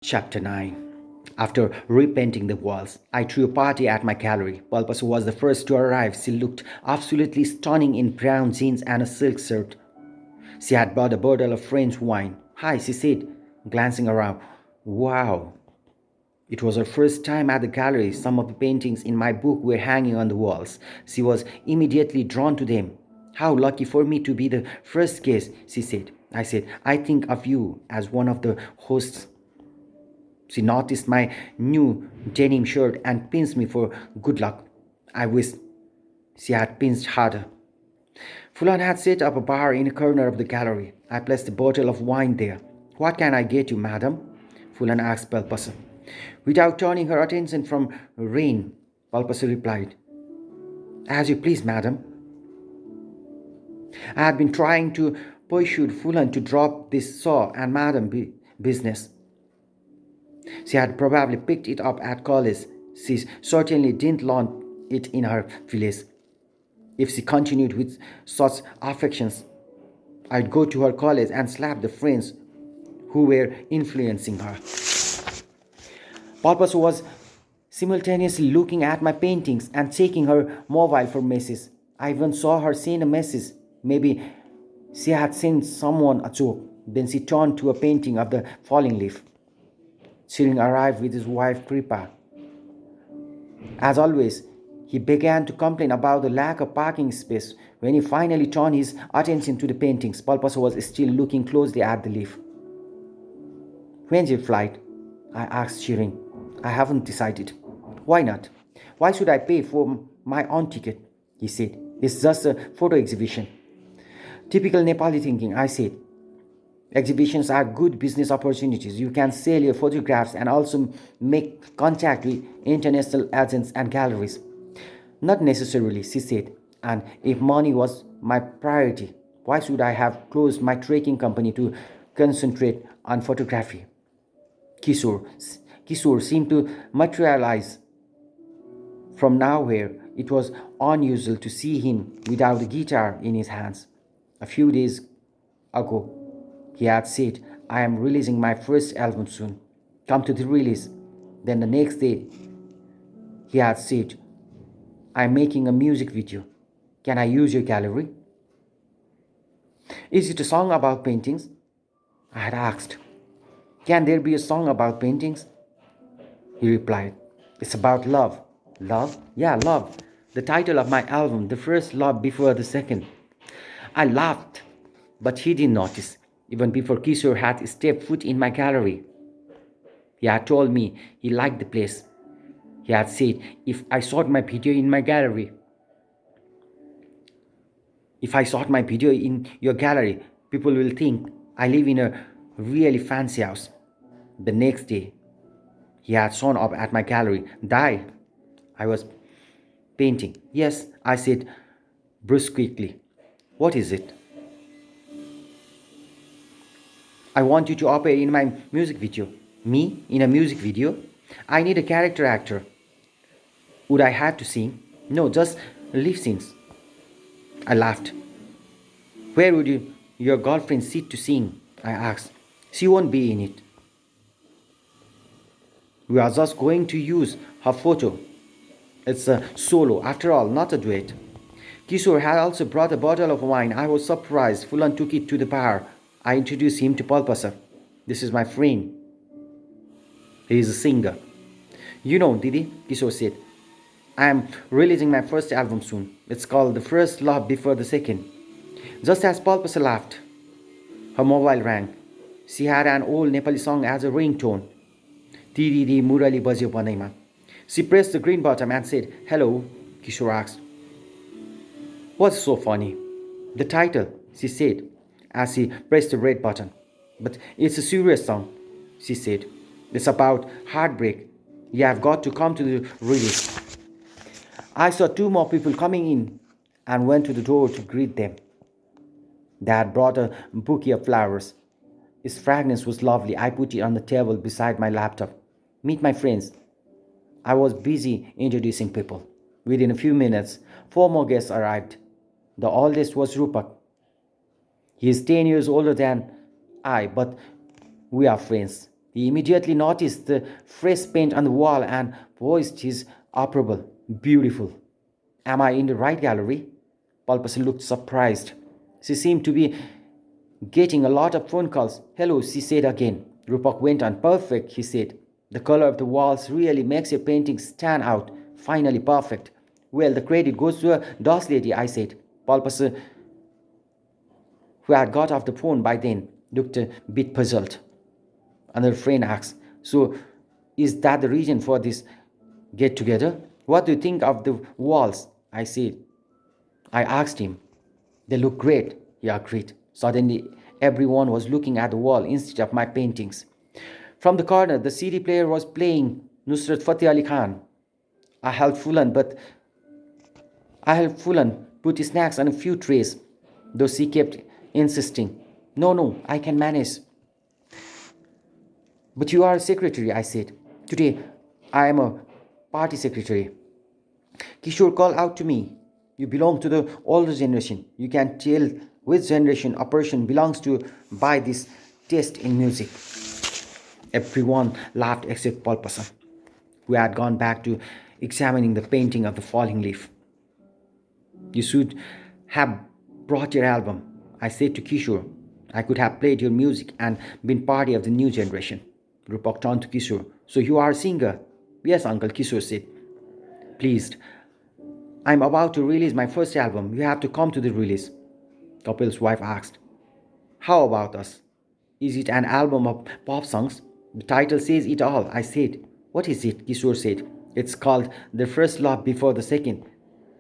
Chapter 9. After repainting the walls, I threw a party at my gallery. PALPASA was the first to arrive. She looked absolutely stunning in brown jeans and a silk shirt. She had brought a bottle of French wine. Hi, she said, glancing around. Wow. It was her first time at the gallery. Some of the paintings in my book were hanging on the walls. She was immediately drawn to them. How lucky for me to be the first guest, she said. I said, I think of you as one of the hosts. She noticed my new denim shirt and pinched me for good luck. I wished she had pinched harder. Fulan had set up a bar in a corner of the gallery. I placed a bottle of wine there. What can I get you, madam? Fulan asked PALPASA. Without turning her attention from rain, PALPASA replied, As you please, madam. I had been trying to persuade Fulan to drop this saw and madam business. She had probably picked it up at college. She certainly didn't learn it in her village. If she continued with such affections, I'd go to her college and slap the friends who were influencing her. Purpose was simultaneously looking at my paintings and checking her mobile for messages. I even saw her send a message. Maybe she had sent someone a joke. Then she turned to a painting of the falling leaf. Chirin arrived with his wife Kripa. As always, he began to complain about the lack of parking space. When he finally turned his attention to the paintings, PALPASA was still looking closely at the leaf. When's your flight? I asked Chirin. I haven't decided. Why not? Why should I pay for my own ticket? He said. It's just a photo exhibition. Typical Nepali thinking, I said. Exhibitions are good business opportunities. You can sell your photographs and also make contact with international agents and galleries. Not necessarily, she said. And if money was my priority, why should I have closed my trekking company to concentrate on photography? Kishore seemed to materialize from nowhere. It was unusual to see him without a guitar in his hands. A few days ago, he had said, I am releasing my first album soon. Come to the release. Then the next day, he had said, I am making a music video. Can I use your gallery? Is it a song about paintings? I had asked. Can there be a song about paintings? He replied, It's about love. Love? Yeah, love. The title of my album, The First Love Before the Second. I laughed, but he didn't notice. Even before Kishore had stepped foot in my gallery. He had told me he liked the place. He had said, if I shot my video in your gallery, people will think I live in a really fancy house. The next day, he had shown up at my gallery. Dai, I was painting. Yes, I said brusquely. What is it? I want you to appear in my music video. Me? In a music video? I need a character actor. Would I have to sing? No, just lip syncs. I laughed. Where would your girlfriend sit to sing? I asked. She won't be in it. We are just going to use her photo. It's a solo, after all, not a duet. Kishore had also brought a bottle of wine. I was surprised. Fulan took it to the bar. I introduced him to PALPASA. This is my friend. He is a singer. You know, Didi, Kishore said, I am releasing my first album soon. It's called The First Love Before the Second. Just as PALPASA laughed, her mobile rang. She had an old Nepali song as a ringtone. Didi Murali Bajyo Banaima. She pressed the green button and said, Hello, Kishore asked. What's so funny? The title, she said, as she pressed the red button. But it's a serious song, she said. It's about heartbreak. You have got to come to the release. I saw two more people coming in and went to the door to greet them. They had brought a bouquet of flowers. Its fragrance was lovely. I put it on the table beside my laptop. Meet my friends. I was busy introducing people. Within a few minutes, 4 more guests arrived. The oldest was Rupak. He is 10 years older than I, but we are friends. He immediately noticed the fresh paint on the wall and voiced his approval. Beautiful. Am I in the right gallery? Palpasa looked surprised. She seemed to be getting a lot of phone calls. Hello, she said again. Rupak went on. Perfect, he said. The color of the walls really makes your painting stand out. Finally, perfect. Well, the credit goes to a DOS lady, I said. Palpasa, who had got off the phone by then, looked a bit puzzled. Another friend asked, so is that the reason for this get together? What do you think of the walls? I said. I asked him. They look great, he agreed. Suddenly, everyone was looking at the wall instead of my paintings. From the corner, the CD player was playing Nusrat Fateh Ali Khan. I helped Fulan put snacks on a few trays, though she kept insisting. No, no, I can manage. But you are a secretary, I said. Today, I am a party secretary. Kishore called out to me. You belong to the older generation. You can tell which generation a person belongs to by this taste in music. Everyone laughed except Palpasa, who had gone back to examining the painting of the falling leaf. You should have brought your album, I said to Kishore. I could have played your music and been part of the new generation. Rupak turned to Kishore. So you are a singer? Yes, uncle, Kishore said. Pleased. I'm about to release my first album. You have to come to the release. Kapil's wife asked. How about us? Is it an album of pop songs? The title says it all, I said. What is it? Kishore said. It's called The First Love Before the Second.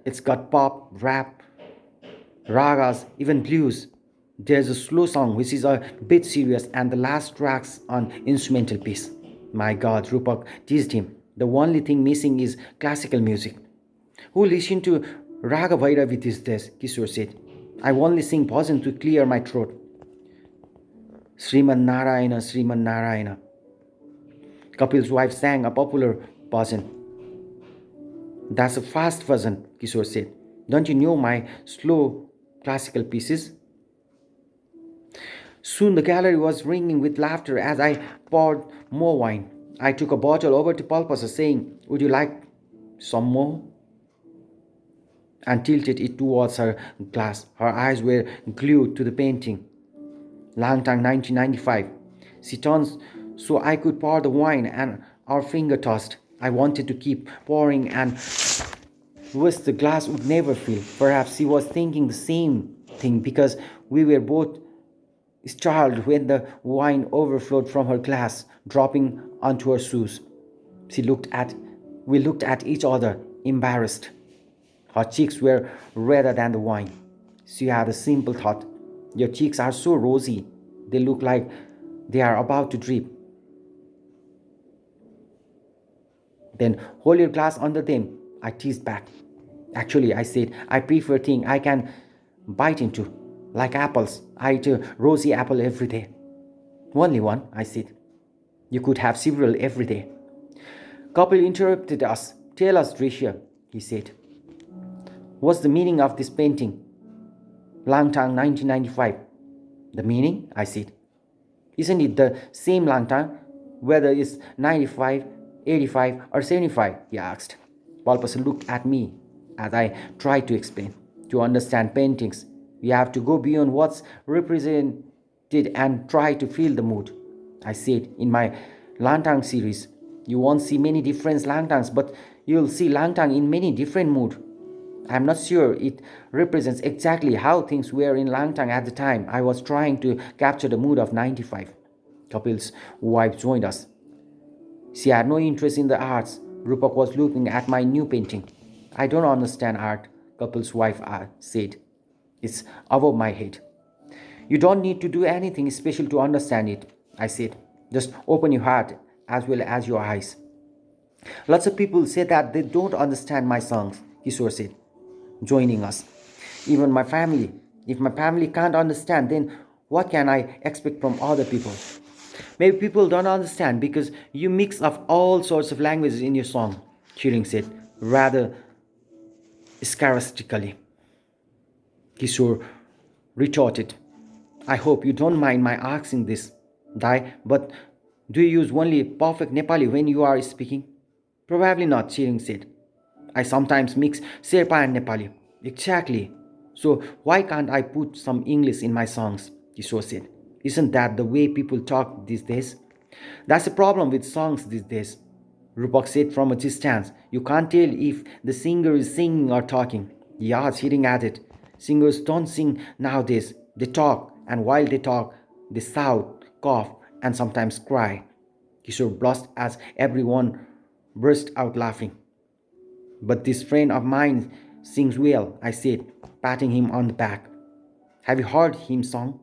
It's got pop, rap, ragas, even blues. There's a slow song which is a bit serious and the last track's an instrumental piece. My God, Rupak teased him. The only thing missing is classical music. Who listen to Raga Bhairavi these days? Kishore said. I only sing bhajan to clear my throat. Sriman Narayana, Sriman Narayana. Kapil's wife sang a popular bhajan. That's a fast version, Kishore said. Don't you know my slow classical pieces? Soon the gallery was ringing with laughter as I poured more wine. I took a bottle over to Palpasa saying, would you like some more? And tilted it towards her glass. Her eyes were glued to the painting. Langtang 1995. She turned so I could pour the wine and our finger tossed. I wanted to keep pouring and wished the glass would never fill. Perhaps she was thinking the same thing because we were both startled when the wine overflowed from her glass, dropping onto her shoes. We looked at each other, embarrassed. Her cheeks were redder than the wine. She had a simple thought. Your cheeks are so rosy, they look like they are about to drip. Then hold your glass under them, I teased back. Actually, I said, I prefer things I can bite into, like apples. I eat a rosy apple every day. Only one, I said. You could have several every day. Kapil interrupted us. Tell us, Drisha, he said. What's the meaning of this painting? Langtang 1995. The meaning? I said. Isn't it the same Langtang, whether it's 95, 85 or 75? He asked. Palpasa looked at me as I tried to explain. To understand paintings, we have to go beyond what's represented and try to feel the mood. I said, in my Langtang series, you won't see many different Langtangs, but you'll see Langtang in many different moods. I'm not sure it represents exactly how things were in Langtang at the time. I was trying to capture the mood of 95. Kapil's wife joined us. She had no interest in the arts. Rupak was looking at my new painting. I don't understand art, Kapil's wife said. It's above my head. You don't need to do anything special to understand it, I said. Just open your heart as well as your eyes. Lots of people say that they don't understand my songs, Kishore said, joining us. Even my family. If my family can't understand, then what can I expect from other people? Maybe people don't understand because you mix up all sorts of languages in your song, Chiring said, rather sarcastically. Kishore retorted, I hope you don't mind my asking this, Dai, but Do you use only perfect Nepali when you are speaking? Probably not, Chiring said. I sometimes mix Sherpa and Nepali. Exactly. So why can't I put some English in my songs? Kishore said. Isn't that the way people talk these days? That's the problem with songs these days. Rupak said from a distance. You can't tell if the singer is singing or talking. Yeah, hitting at it. Singers don't sing nowadays. They talk, and while they talk, they shout, cough, and sometimes cry. Kishore blushed as everyone burst out laughing. But this friend of mine sings well, I said, patting him on the back. Have you heard him sing?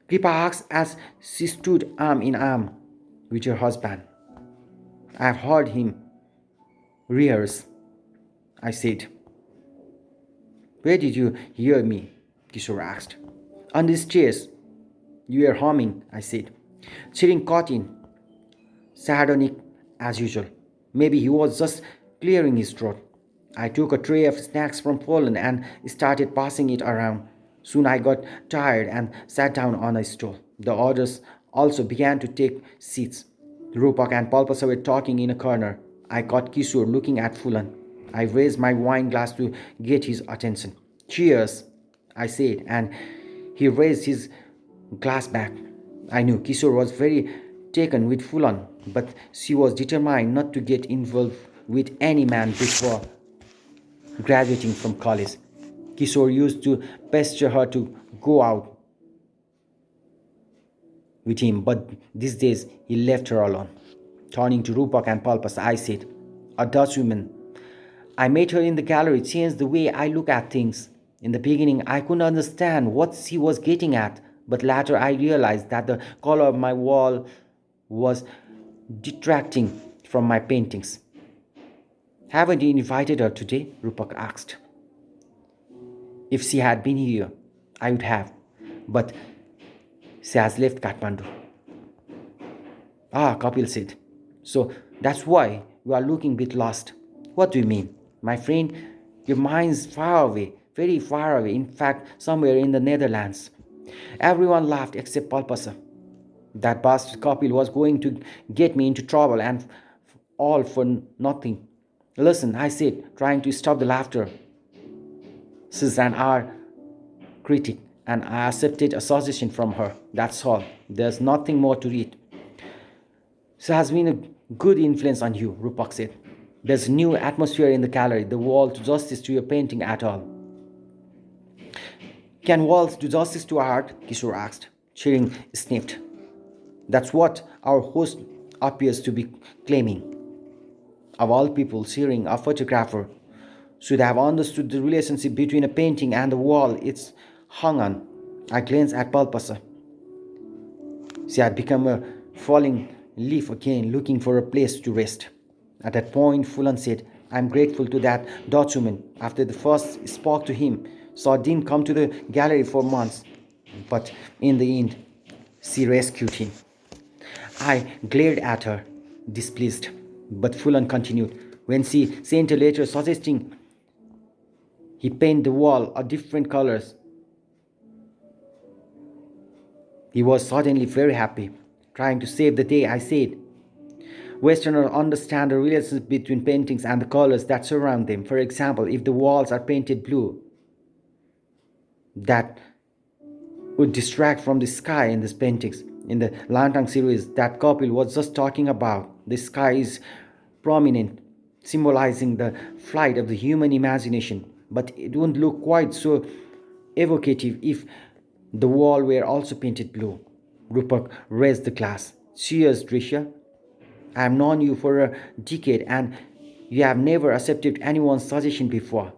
Kripa asked as she stood arm in arm with her husband. I have heard him rehearse, I said. Where did you hear me? Kishore asked. On the stairs. You were humming, I said. Chiring caught in, sardonic as usual. Maybe he was just clearing his throat. I took a tray of snacks from Poland and started passing it around. Soon I got tired and sat down on a stool. The others also began to take seats. Rupak and Palpasa were talking in a corner. I caught Kishore looking at Fulan. I raised my wine glass to get his attention. Cheers, I said, and he raised his glass back. I knew Kishore was very taken with Fulan, but she was determined not to get involved with any man before graduating from college. Kishore used to pester her to go out with him, but these days he left her alone. Turning to Rupak and Palpas, I said, a Dutch woman. I met her in the gallery, changed the way I look at things. In the beginning, I couldn't understand what she was getting at, but later I realized that the color of my wall was detracting from my paintings. Haven't you invited her today? Rupak asked. If she had been here, I would have, but she has left Kathmandu. Ah, Kapil said. So that's why you are looking a bit lost. What do you mean? My friend, your mind's far away, very far away, in fact, somewhere in the Netherlands. Everyone laughed except Palpasa. That bastard Kapil was going to get me into trouble and all for nothing. Listen, I said, trying to stop the laughter. She's an art critic, and I accepted a suggestion from her. That's all. There's nothing more to it. She has been a good influence on you, Rupak said. There's new atmosphere in the gallery, the wall to justice to your painting at all. Can walls do justice to art? Kishore asked. Chiring sniffed. That's what our host appears to be claiming. Of all people, Chiring, a photographer, should have understood the relationship between a painting and the wall it's hung on. I glanced at Palpasa. She had become a falling leaf again, looking for a place to rest. At that point, Fulan said, I'm grateful to that Dutchwoman. After the first spoke to him, so I didn't come to the gallery for months. But in the end, she rescued him. I glared at her, displeased. But Fulan continued. When she sent a letter suggesting he paint the wall of different colors, he was suddenly very happy. Trying to save the day, I said, Westerners understand the relationship between paintings and the colors that surround them. For example, if the walls are painted blue, that would distract from the sky in these paintings. In the Lantang series that Kapil was just talking about, the sky is prominent, symbolizing the flight of the human imagination. But it wouldn't look quite so evocative if the wall were also painted blue. Rupak raised the glass. Cheers, Drisha. I have known you for a decade and you have never accepted anyone's suggestion before.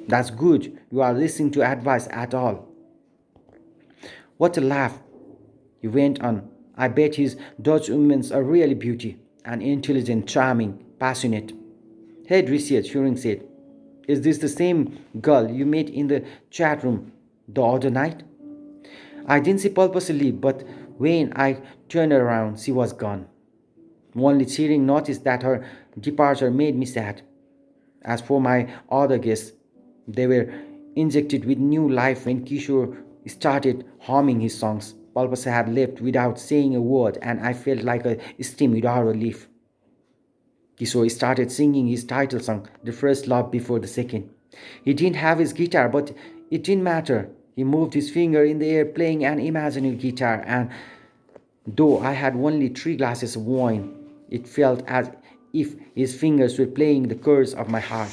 That's good. You are listening to advice at all. What a laugh. He went on. I bet his Dutch women's are really beauty and intelligent, charming, passionate. Hey, Drisha, Turing said. Is this the same girl you met in the chat room the other night? I didn't see Palpasa leave, but when I turned around, she was gone. Only Chiring noticed that her departure made me sad. As for my other guests, they were injected with new life when Kishore started humming his songs. Palpasa had left without saying a word, and I felt like a stem without a leaf. Kishore started singing his title song, The First Love Before the Second. He didn't have his guitar, but it didn't matter. He moved his finger in the air playing an imaginary guitar, and though I had only 3 glasses of wine, it felt as if his fingers were playing the chords of my heart.